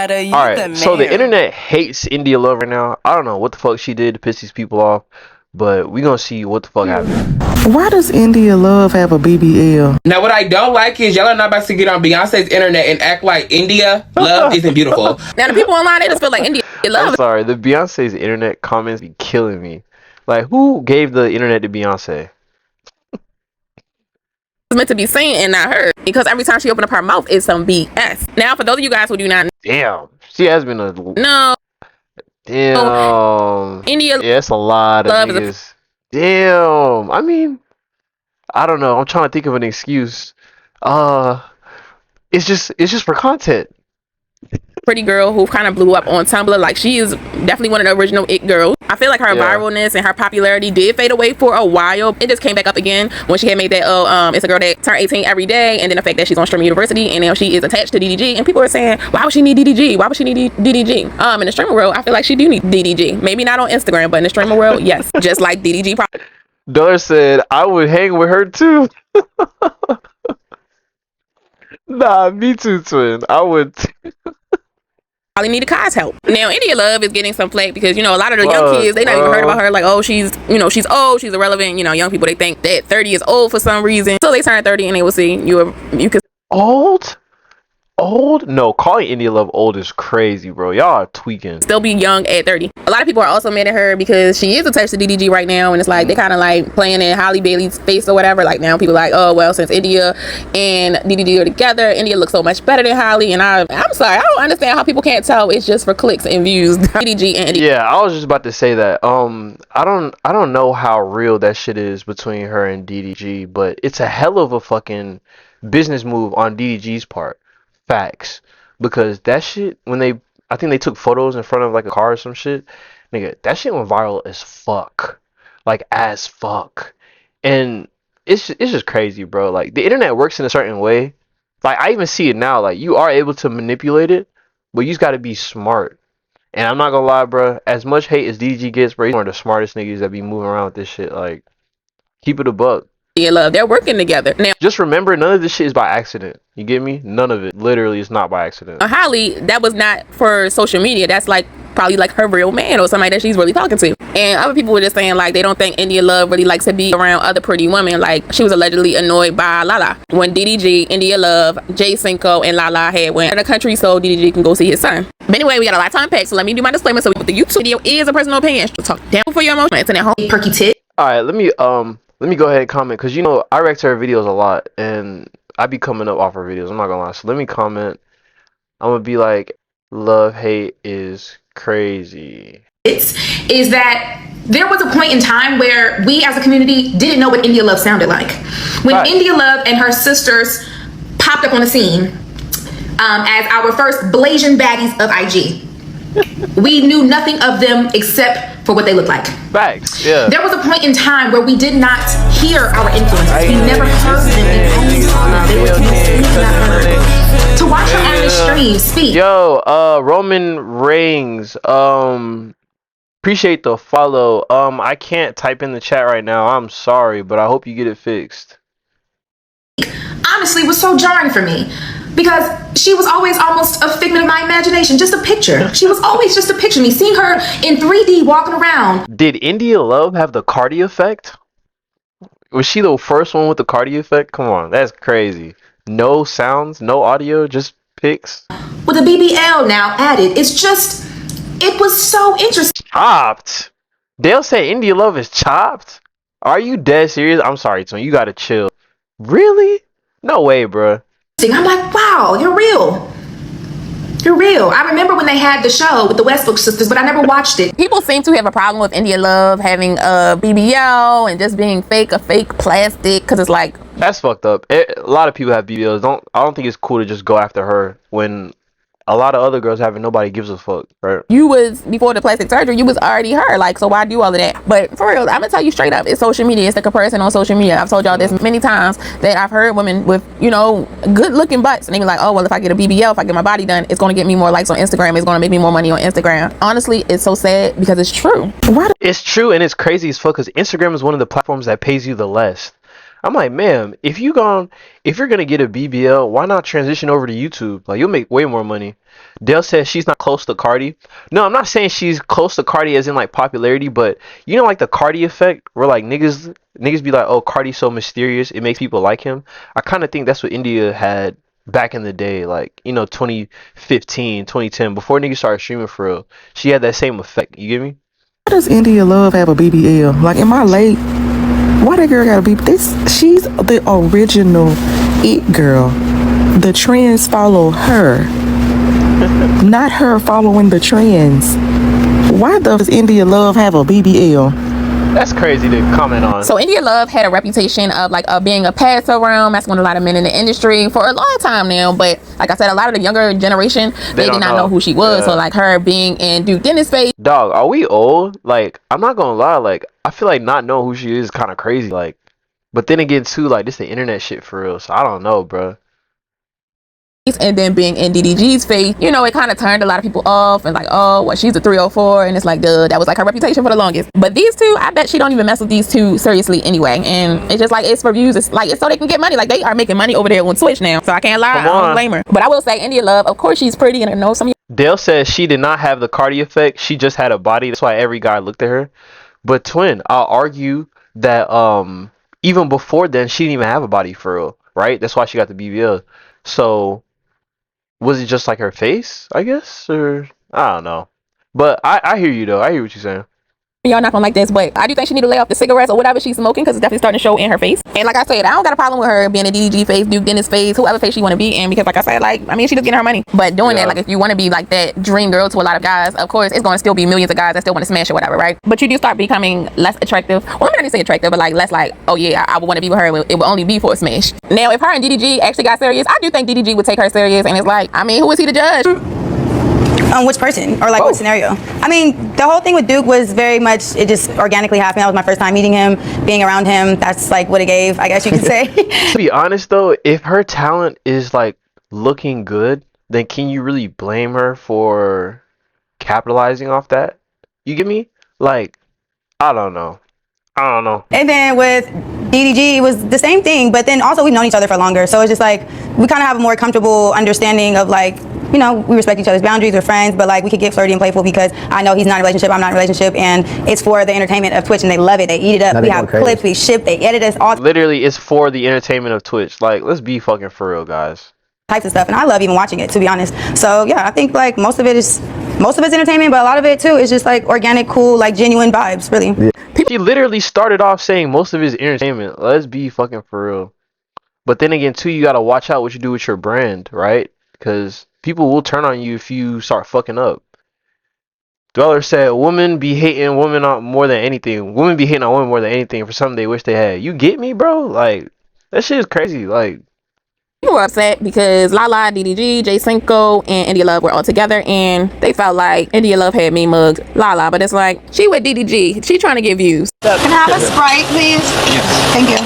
Ada, you All the right, so the man. internet hates India Love right now. I don't know what the fuck she did to piss these people off, but we gonna see what the fuck happened. Why does India Love have a BBL? Now, what I don't like is y'all are not about to get on Beyonce's internet and act like India Love isn't beautiful. Now the people online, they just feel like India I'm Love sorry, the Beyonce's internet comments be killing me. Like, who gave the internet to Beyonce? is meant to be seen and not heard, because every time she open up her mouth, it's some BS. Now, for those of you guys who do not Damn, she has been a know, damn. India Yeah, it's a lot of Love is a niggas. Damn. I mean, I don't know. I'm trying to think of an excuse. It's just for content. pretty girl who kind of blew up on Tumblr. Like, she is definitely one of the original it girls. I feel like her viralness and her popularity did fade away for a while. It just came back up again when she had made that it's a girl that turned 18 every day, and then the fact that she's on Streamer University and now she is attached to DDG, and people are saying, why would she need DDG? Why would she need DDG? In the streamer world, I feel like she do need DDG. Maybe not on Instagram, but in the streamer world, yes. Just like DDG Dollar said I would hang with her too. Nah, me too, twin. I would. probably needed Kai's help. Now, India Love is getting some flack because, you know, a lot of the young kids, they not even heard about her. Like, oh, she's old, she's irrelevant. You know, young people, they think that 30 is old for some reason. So they turn 30 and they will see you could Old? No, calling India Love old is crazy, bro. Y'all are tweaking. still be young at 30. A lot of people are also mad at her because she is attached to DDG right now, and it's like they kind of like playing in Halle Bailey's face or whatever. Like, now people are like, oh, well, since India and DDG are together, India looks so much better than Halle. And I'm sorry, I don't understand how people can't tell it's just for clicks and views. DDG and India. Yeah, I was just about to say that. I don't know how real that shit is between her and DDG, but it's a hell of a fucking business move on DDG's part. Facts. Because that shit, I think they took photos in front of like a car or some shit, nigga, that shit went viral as fuck. Like, as fuck. And it's just crazy, bro. Like, the internet works in a certain way. Like, I even see it now. Like, you are able to manipulate it, but you just gotta be smart. And I'm not gonna lie, bro. As much hate as DG gets, bro, he's one of the smartest niggas that be moving around with this shit. Like, keep it a buck. Love, they're working together now. Just remember, none of this shit is by accident. You get me? None of it. Literally, is not by accident. Halle, that was not for social media. That's like probably like her real man or somebody that she's really talking to. And other people were just saying like they don't think India Love really likes to be around other pretty women. Like, she was allegedly annoyed by Lala when DDG, India Love, Jay Cinco, and Lala had went to the country so DDG can go see his son. But anyway, we got a lot to unpack, so let me do my disclaimer. So the YouTube video is a personal opinion. So talk down for your emotions and at home. Perky tit. All right, let me go ahead and comment, because you know I react to her videos a lot and I be coming up off her videos. I'm not gonna lie. So let me comment. I'm gonna be like, love hate is crazy. Is that there was a point in time where we as a community didn't know what India Love sounded like. When India Love and her sisters popped up on the scene as our first blazing baddies of IG, we knew nothing of them except for what they looked like. Facts, yeah. There was a point in time where we did not hear our influences. We never heard them. They were not heard. To watch her on the stream speak. Yo, Roman Reigns, appreciate the follow. I can't type in the chat right now. I'm sorry, but I hope you get it fixed. Honestly, was so jarring for me. Because she was always almost a figment of my imagination, just a picture. She was always just a picture. Me seeing her in 3D walking around. Did India Love have the Cardi effect? Was she the first one with the Cardi effect? Come on, that's crazy. No sounds, no audio, just pics. With a BBL now added, it was so interesting. Chopped? They'll say India Love is chopped? Are you dead serious? I'm sorry, Tony, you gotta chill. Really? No way, bruh. I'm like, wow, you're real. You're real. I remember when they had the show with the Westbrook sisters, but I never watched it. People seem to have a problem with India Love having a BBL and just being a fake plastic, because it's like, that's fucked up. A lot of people have BBLs. I don't think it's cool to just go after her when a lot of other girls have it. Nobody gives a fuck, right? You was, before the plastic surgery, you was already her. Like, so why do all of that? But for real, I'm gonna tell you straight up, it's social media. It's the comparison on social media. I've told y'all this many times that I've heard women with, you know, good looking butts, and they be like, oh, well, if I get a BBL, if I get my body done, it's gonna get me more likes on Instagram. It's gonna make me more money on Instagram. Honestly, it's so sad because it's true. It's true, and it's crazy as fuck because Instagram is one of the platforms that pays you the less. I'm like, ma'am, if you're gonna get a BBL, why not transition over to YouTube? Like, you'll make way more money. Dale says she's not close to Cardi. No, I'm not saying she's close to Cardi as in like popularity, but you know like the Cardi effect where like niggas be like, oh, Cardi's so mysterious, it makes people like him. I kind of think that's what India had back in the day, like, you know, 2015, 2010, before niggas started streaming for real. She had that same effect. You get me? Why does India Love have a BBL? Like, am I late? Why that girl got a BBL? She's the original it girl. The trends follow her, not her following the trends. Why does India Love have a BBL? That's crazy to comment on. So India Love had a reputation of like being a pass around, messing with a lot of men in the industry for a long time now. But like I said, a lot of the younger generation, they did not know who she was. So like her being in Duke Dennis' face. Dog, are we old? Like, I'm not gonna lie, like, I feel like not knowing who she is kind of crazy. Like, but then again, too, like, this the internet shit for real. So I don't know, bro. And then being in DDG's face, you know, it kind of turned a lot of people off and like, oh, well, she's a 304, and it's like, duh, that was like her reputation for the longest. But these two, I bet she don't even mess with these two seriously anyway. And it's just like, it's for views. It's like, it's so they can get money. Like, they are making money over there on Twitch now. So I can't lie, I don't blame her. But I will say, India Love, of course, she's pretty, and I know some of Dale says she did not have the Cardi effect. She just had a body. That's why every guy looked at her. But twin, I'll argue that even before then, she didn't even have a body for real, right? That's why she got the BBL. So was it just like her face, I guess? Or I don't know. But I hear you though. I hear what you're saying. y'all not gonna like this, but I do think she need to lay off the cigarettes or whatever she's smoking, because it's definitely starting to show in her face. And like I said, I don't got a problem with her being a DDG face, Duke Dennis face, whoever face she want to be in, because like I said, like, I mean, she just getting her money. But doing that, like, if you want to be like that dream girl to a lot of guys, of course it's going to still be millions of guys that still want to smash or whatever, right? But you do start becoming less attractive. Well, I'm not gonna say attractive, but like less like, oh yeah, I would want to be with her. It would only be for a smash. Now, if her and DDG actually got serious, I do think DDG would take her serious. And it's like, I mean, who is he to judge? Which person or like what scenario? I mean, the whole thing with Duke was very much, it just organically happened. That was my first time meeting him, being around him. That's like what it gave, I guess you could say. To be honest though, if her talent is like looking good, then can you really blame her for capitalizing off that? You get me? Like, I don't know. And then with DDG, it was the same thing, but then also we've known each other for longer. So it's just like, we kind of have a more comfortable understanding of like, you know, we respect each other's boundaries, we're friends, but like we could get flirty and playful because I know he's not in a relationship, I'm not in a relationship, and it's for the entertainment of Twitch, and they love it. They eat it up. We have clips, we ship, they edit us, all Literally, it's for the entertainment of Twitch. Like, let's be fucking for real, guys. types of stuff, and I love even watching it, to be honest. So yeah, I think like most of it's entertainment, but a lot of it too is just like organic, cool, like genuine vibes, really. Yeah. She literally started off saying most of his entertainment. Let's be fucking for real. But then again, too, you gotta watch out what you do with your brand, right? Because people will turn on you if you start fucking up. Dweller said, women be hating women on more than anything. Women be hating on women more than anything for something they wish they had. You get me, bro? Like, that shit is crazy. Like, People were upset because Lala, DDG, J Cinco, and India Love were all together, and they felt like India Love had me mugged Lala, but it's like, she with DDG, she trying to get views. Can I have a Sprite, please? Yes. Thank you.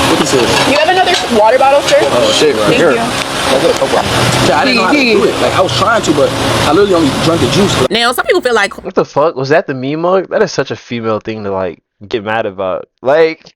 What is this? You have another water bottle, sir? Oh shit, right Thank here. you. I didn't know how to do it. Like, I was trying to, but I literally only drank the juice. Now, some people feel like, what the fuck? Was that the meme mug? That is such a female thing to, like, get mad about. Like,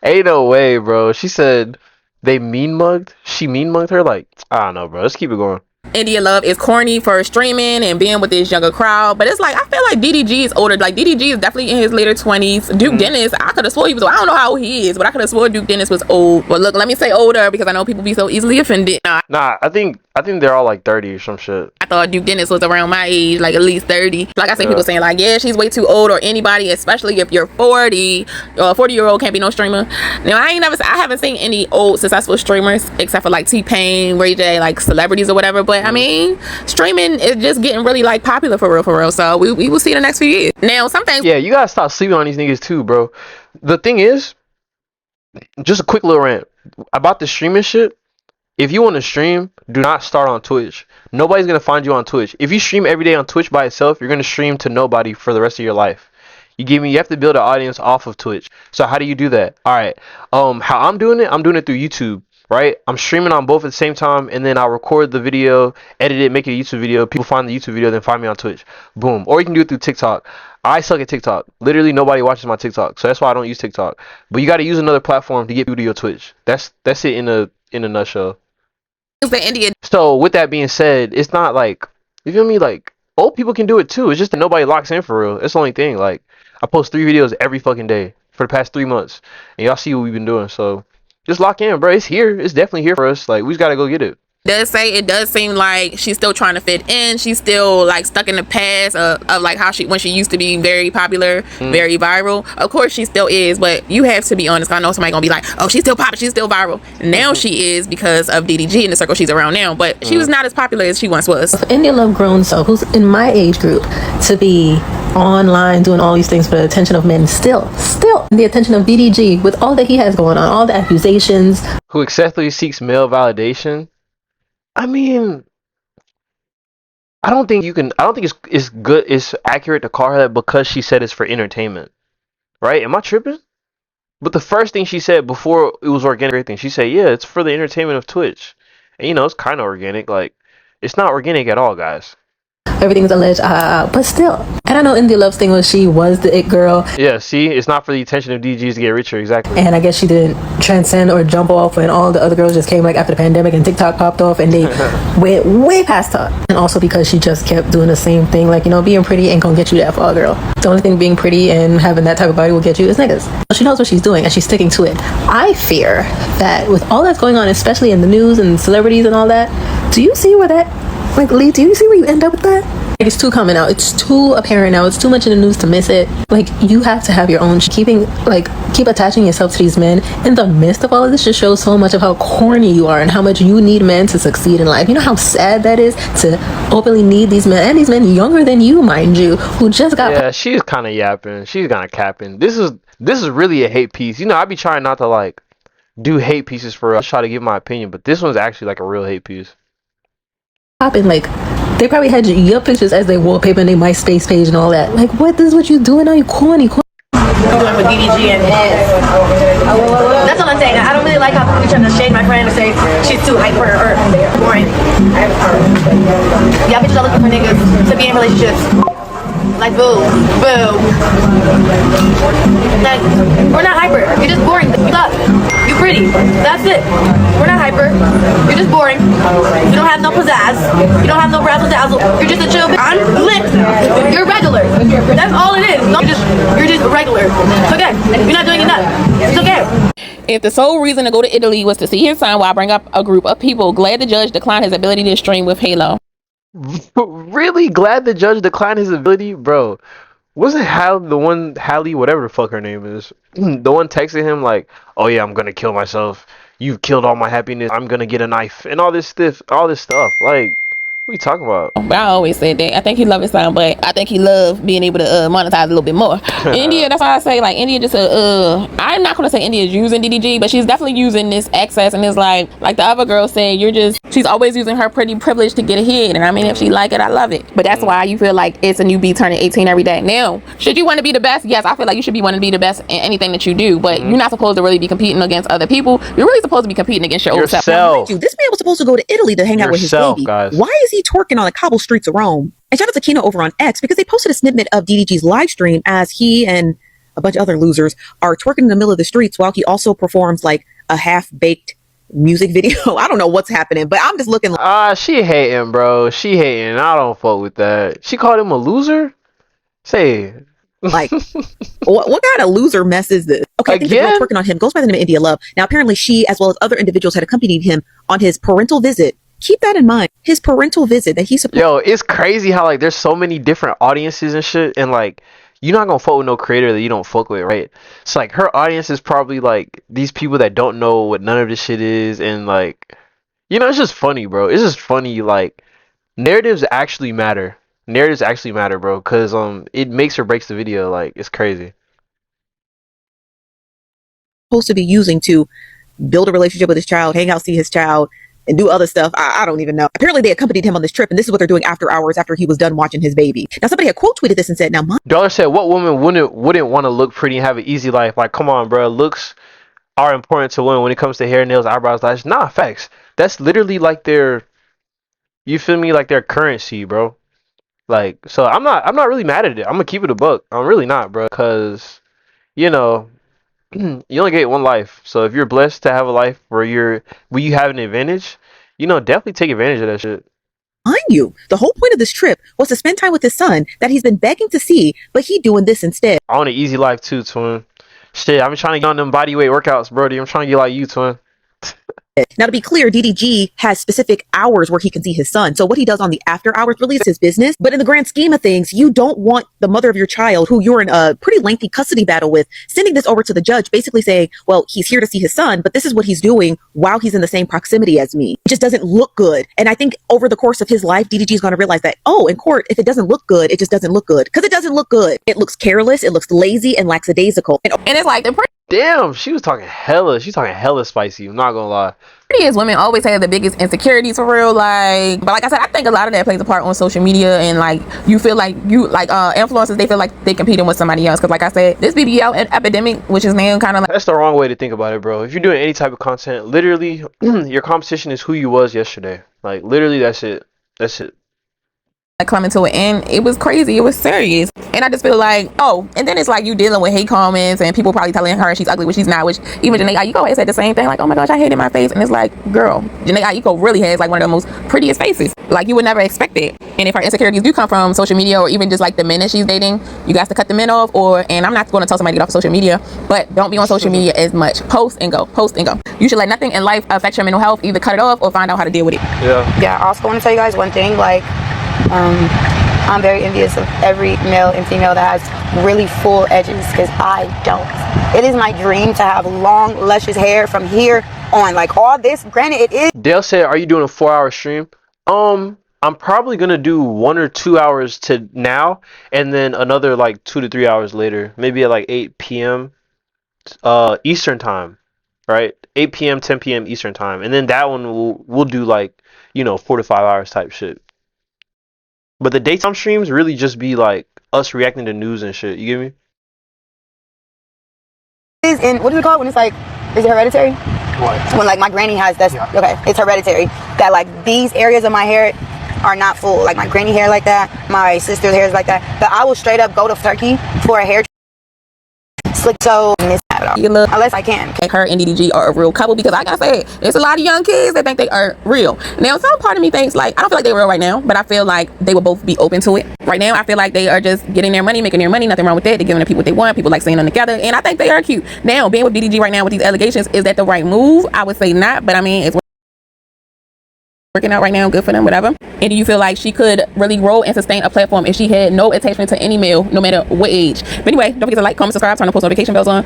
ain't no way, bro. She said they mean mugged? She mean mugged her? Like, I don't know, bro. Let's keep it going. India Love is corny for streaming and being with this younger crowd, but it's like, I feel like DDG is older. Like, DDG is definitely in his later 20s. Duke Dennis, I could have swore he was old. I don't know how old he is, but I could have swore Duke Dennis was old. But look, let me say older, because I know people be so easily offended. Nah, I think they're all like 30 or some shit. I thought Duke Dennis was around my age, like at least 30. Like I see people saying like, yeah, she's way too old, or anybody, especially if you're 40, or a 40-year-old can't be no streamer. Now, I haven't seen any old successful streamers except for like T-Pain, Ray J, like celebrities or whatever. But I mean, streaming is just getting really like popular for real. So we will see in the next few years. Now, some things. Yeah, you gotta stop sleeping on these niggas too, bro. The thing is, just a quick little rant about the streaming shit. If you want to stream, do not start on Twitch. Nobody's going to find you on Twitch. If you stream every day on Twitch by itself, you're going to stream to nobody for the rest of your life. You have to build an audience off of Twitch. So how do you do that? All right. How I'm doing it through YouTube, right? I'm streaming on both at the same time, and then I'll record the video, edit it, make a YouTube video. People find the YouTube video, then find me on Twitch. Boom. Or you can do it through TikTok. I suck at TikTok. Literally nobody watches my TikTok. So that's why I don't use TikTok. But you got to use another platform to get people to your Twitch. That's it in a nutshell. The India. So with that being said, it's not like You feel me? Like old people can do it too. It's just that nobody locks in for real. That's the only thing. Like I post 3 videos every fucking day for the past 3 months, and y'all see what we've been doing. So just lock in, bro. It's here. It's definitely here for us. Like we just gotta go get it. Does say it does seem like she's still trying to fit in. She's still like stuck in the past of like how she when she used to be very popular, very viral. Of course she still is, but you have to be honest. I know somebody gonna be like, oh, she's still popping, she's still viral. Now she is because of DDG in the circle she's around now, but she was not as popular as she once was. India Love grown so who's in my age group to be online doing all these things for the attention of men, still the attention of DDG with all that he has going on, all the accusations. Who excessively seeks male validation. I mean, I don't think you can. I don't think it's good. It's accurate to call her that because she said it's for entertainment, right? Am I tripping? But the first thing she said before it was organic thing, she said, "Yeah, it's for the entertainment of Twitch," and you know it's kind of organic. Like it's not organic at all, guys. Everything's alleged, but still. And I know India Love's thing was she was the it girl. Yeah, see, it's not for the attention of DGs to get richer, exactly. And I guess she didn't transcend or jump off when all the other girls just came like after the pandemic and TikTok popped off and they went way past her. And also because she just kept doing the same thing, like, you know, being pretty ain't gonna get you that far, girl. The only thing being pretty and having that type of body will get you is niggas. She knows what she's doing and she's sticking to it. I fear that with all that's going on, especially in the news and celebrities and all that, do you see where that, like, Lee, do you see where you end up with that? Like, it's too coming out. It's too apparent now. It's too much in the news to miss it. Like, you have to have your own. Keep attaching yourself to these men in the midst of all of this just shows so much of how corny you are and how much you need men to succeed in life. You know how sad that is to openly need these men, and these men younger than you, mind you, who just got. Yeah, she's kind of yapping. She's kind of capping. This is really a hate piece. You know, I be trying not to like do hate pieces for us. Try to give my opinion, but this one's actually like a real hate piece. Popping, like, they probably had your pictures as their wallpaper and their MySpace page and all that. Like, what? This is what you doing now? You corny. Doing with DDG and that's all I'm saying. I don't really like how people trying to shade my friend and say she's too hyper or boring. Y'all bitches are looking for niggas to be in relationships. Like, boo. Like, we're not hyper. You're just boring. You suck. You pretty. That's it. We're not hyper. You're just boring. You don't have no pizzazz. You don't have no razzle dazzle. You're just a chill bitch. I'm lit. You're regular. That's all it is. You're just regular. It's okay. You're not doing enough. It's okay. If the sole reason to go to Italy was to see his son while bring up a group of people, glad the judge declined his ability to stream with Halo. Really glad the judge declined his ability, bro. Wasn't Hallie, whatever the fuck her name is, the one texting him like, "Oh yeah, I'm gonna kill myself. You've killed all my happiness. I'm gonna get a knife and all this stuff." Like, what are you talking about? But I always said that. I think he loved his son, but I think he loved being able to monetize a little bit more. India, that's why I say, like, India just I'm not gonna say India is using DDG, but she's definitely using this access, and it's like the other girl said, she's always using her pretty privilege to get ahead. And I mean, if she like it, I love it. But that's why you feel like it's a newbie turning 18 every day. Now, should you want to be the best? Yes, I feel like you should be wanting to be the best in anything that you do, but you're not supposed to really be competing against other people. You're really supposed to be competing against your own self. This man was supposed to go to Italy to hang out with his baby. Guys. Why is he twerking on the cobble streets of Rome? And shout out to Kino over on X because they posted a snippet of DDG's live stream as he and a bunch of other losers are twerking in the middle of the streets while he also performs like a half-baked music video. I don't know what's happening, but I'm just looking like she hating, bro. She hating. I don't fuck with that. She called him a loser? Say like what kind of loser mess is this? Okay, I think the girl twerking on him goes by the name of India Love. Now apparently she, as well as other individuals, had accompanied him on his parental visit. Keep that in mind. His parental visit that he's supposed. Yo, it's crazy how like there's so many different audiences and shit, and like you're not gonna fuck with no creator that you don't fuck with, right? So like her audience is probably like these people that don't know what none of this shit is, and like, you know, it's just funny, bro. It's just funny. Like narratives actually matter. Narratives actually matter, bro, because it makes or breaks the video. Like it's crazy. Supposed to be using to build a relationship with his child, hang out, see his child, and do other stuff. I don't even know. Apparently they accompanied him on this trip, and this is what they're doing after hours after he was done watching his baby. Now somebody had quote tweeted this and said, "Now, Dollar said, what woman wouldn't want to look pretty and have an easy life? Like, come on, bro. Looks are important to women when it comes to hair, nails, eyebrows, lashes. Nah, facts. That's literally like you feel me, like their currency, bro. Like, so I'm not really mad at it. I'm gonna keep it a buck. I'm really not, bro, because you know, you only get one life. So if you're blessed to have a life where you have an advantage, you know, definitely take advantage of that shit. Mind you, the whole point of this trip was to spend time with his son that he's been begging to see, but he doing this instead. I want an easy life too, twin. Shit, I'm trying to get on them bodyweight workouts, brody. I'm trying to get like you, twin. Now, to be clear, DDG has specific hours where he can see his son. So what he does on the after hours really is his business. But in the grand scheme of things, you don't want the mother of your child, who you're in a pretty lengthy custody battle with, sending this over to the judge, basically saying, well, he's here to see his son, but this is what he's doing while he's in the same proximity as me. It just doesn't look good. And I think over the course of his life, DDG is going to realize that, oh, in court, if it doesn't look good, it just doesn't look good. Because it doesn't look good. It looks careless, it looks lazy and lackadaisical. And it's like the Damn, she was talking hella. She's talking hella spicy. I'm not gonna lie. prettiest women always have the biggest insecurities for real. Like, but like I said, I think a lot of that plays a part on social media, and like you feel like influencers, they feel like they competing with somebody else. Because like I said, this BBL epidemic, which is now kind of like, That's the wrong way to think about it, bro. If you're doing any type of content, literally, your competition is who you was yesterday. Like, literally, that's it. That's it. coming to an end. It was crazy. It was serious. And I just feel like, oh, and then it's like you dealing with hate comments and people probably telling her she's ugly when she's not, which even Janae Aiko has said the same thing, like, oh my gosh, I hated my face. And it's like, girl, Janae Aiko really has like one of the most prettiest faces. Like, you would never expect it. And if her insecurities do come from social media or even just like the men that she's dating, you got to cut the men off. And I'm not going to tell somebody to get off of social media, but don't be on social media as much. Post and go. You should let nothing in life affect your mental health. Either cut it off or find out how to deal with it. Yeah, I also want to tell you guys one thing, like, I'm very envious of every male and female that has really full edges, because I don't. It is my dream to have long, luscious hair from here on. Like, all this, granted, it is. Dale said, "Are you doing a 4-hour stream?" I'm probably gonna do 1 or 2 hours to now, and then another like 2 to 3 hours later, maybe at like 8 p.m. Eastern time, right? 8 p.m., 10 p.m. Eastern time, and then that one we'll do like 4 to 5 hours type shit. But the daytime streams really just be like us reacting to news and shit. You get me? And what is it called when it's like, is it hereditary? What? When like my granny has, that's, Yeah. okay, it's hereditary. That like these areas of my hair are not full. Like my granny hair like that, my sister's hair is like that. But I will straight up go to Turkey for a hair slick, so miss that at all. Unless I can. Her and DDG are a real couple, because like I said, there's a lot of young kids that think they are real. Now, some part of me thinks, like, I don't feel like they're real right now, but I feel like they will both be open to it. Right now, I feel like they are just getting their money, making their money. Nothing wrong with that. They're giving the people what they want. People like seeing them together, and I think they are cute. Now, being with DDG right now with these allegations, is that the right move? I would say not, but I mean, it's working out right now, good for them, whatever. And do you feel like she could really grow and sustain a platform if she had no attachment to any male, no matter what age? But anyway, don't forget to like, comment, subscribe, turn the post notification bells on.